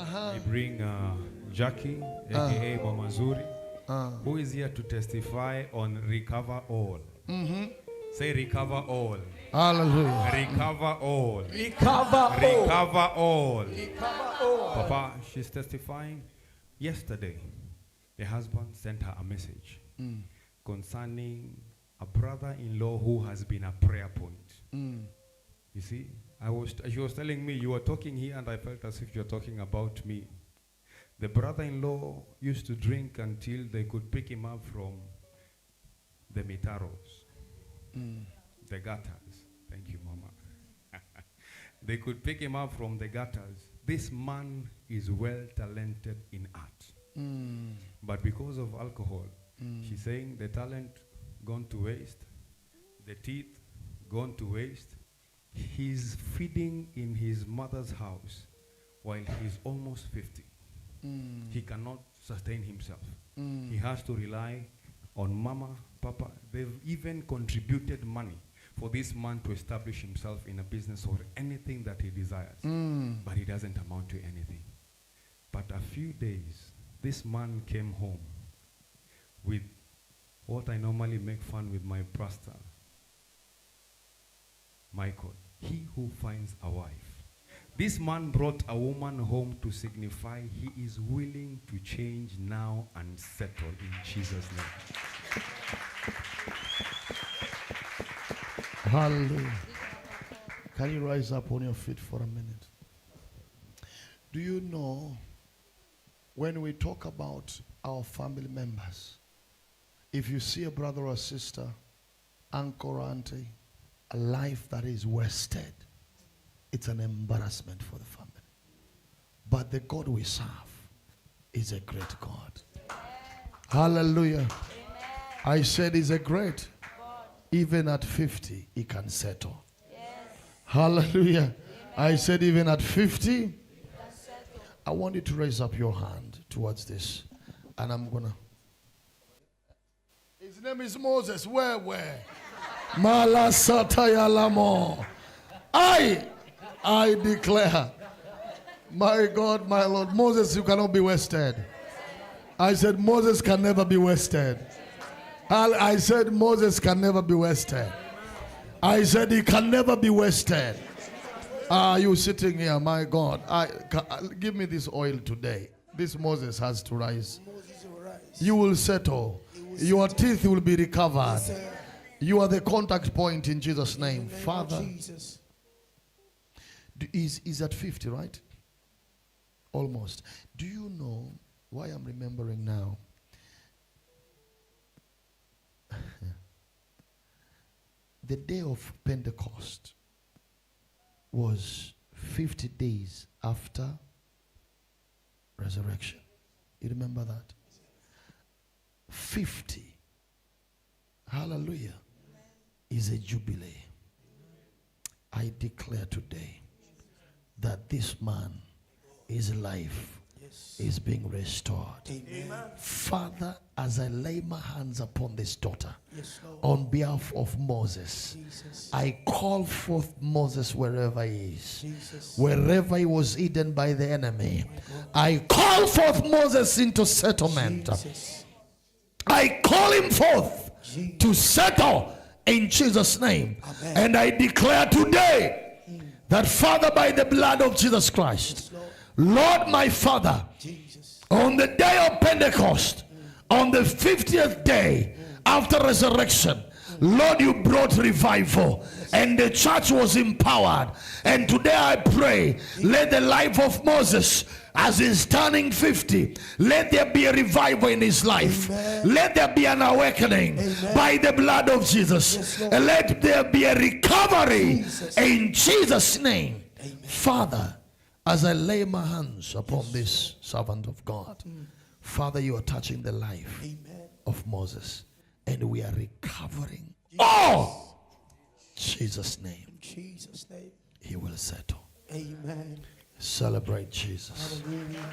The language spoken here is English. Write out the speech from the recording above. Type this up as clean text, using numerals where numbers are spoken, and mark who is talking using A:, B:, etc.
A: We bring Jackie, aka Mama Zuri, who is here to testify on recover all. Say recover all.
B: Hallelujah.
A: Recover all.
C: Recover all.
A: Recover all.
C: Recover all.
A: Papa, she's testifying. Yesterday, the husband sent her a message concerning a brother-in-law who has been a prayer point. You see, she was telling me, you were talking here and I felt as if you're talking about me. The brother-in-law used to drink until they could pick him up from the mitaros, the gutters. Thank you, Mama. They could pick him up from the gutters. This man is well talented in art. But because of alcohol, she's saying the talent gone to waste, the teeth gone to waste. He's feeding in his mother's house while he's almost 50. He cannot sustain himself. He has to rely on Mama, Papa. They've even contributed money for this man to establish himself in a business or anything that he desires. But he doesn't amount to anything. But a few days, this man came home with what I normally make fun with my pastor, Michael. He who finds a wife. This man brought a woman home to signify he is willing to change now and settle in Jesus' name.
B: Hallelujah. Can you rise up on your feet for a minute? Do you know, when we talk about our family members, if you see a brother or sister, uncle or auntie, a life that is wasted, it's an embarrassment for the family. But the God we serve is a great God. Hallelujah. Amen. I said he's a great God. Even at 50, he can settle. Yes. Hallelujah. Amen. I said even at 50, I want you to raise up your hand towards this. And I'm going to. His name is Moses. Where? Malasatayalamo. I declare, my God, my Lord, Moses, you cannot be wasted. I said Moses can never be wasted. I said Moses can never be wasted. I said he can never be wasted. You sitting here, my God. Give me this oil today. This Moses has to rise. You will settle. Your teeth will be recovered. You are the contact point in Jesus' name. Father, is at 50, right? Almost. Do you know why I'm remembering now? The day of Pentecost was 50 days after resurrection. You remember that? 50. Hallelujah. Is a jubilee. I declare today that this man, his life is being restored. Amen. Father, as I lay my hands upon this daughter, on behalf of Moses, I call forth Moses wherever he is. Wherever he was hidden by the enemy, I call forth Moses into settlement. I call him forth to settle in Jesus' name. Amen. And I declare today that, Father, by the blood of Jesus Christ, Lord my Father, on the day of Pentecost, on the 50th day after resurrection, Lord, you brought revival and the church was empowered. And today I pray, let the life of Moses, as he's turning 50, let there be a revival in his life. Amen. Let there be an awakening. Amen. By the blood of Jesus. Yes, let there be a recovery in Jesus' name. Amen. Father, as I lay my hands upon this servant of God, Father, you are touching the life of Moses, and we are recovering. Oh, Jesus' name. In Jesus' name, he will settle. Amen. Celebrate Jesus. Hallelujah.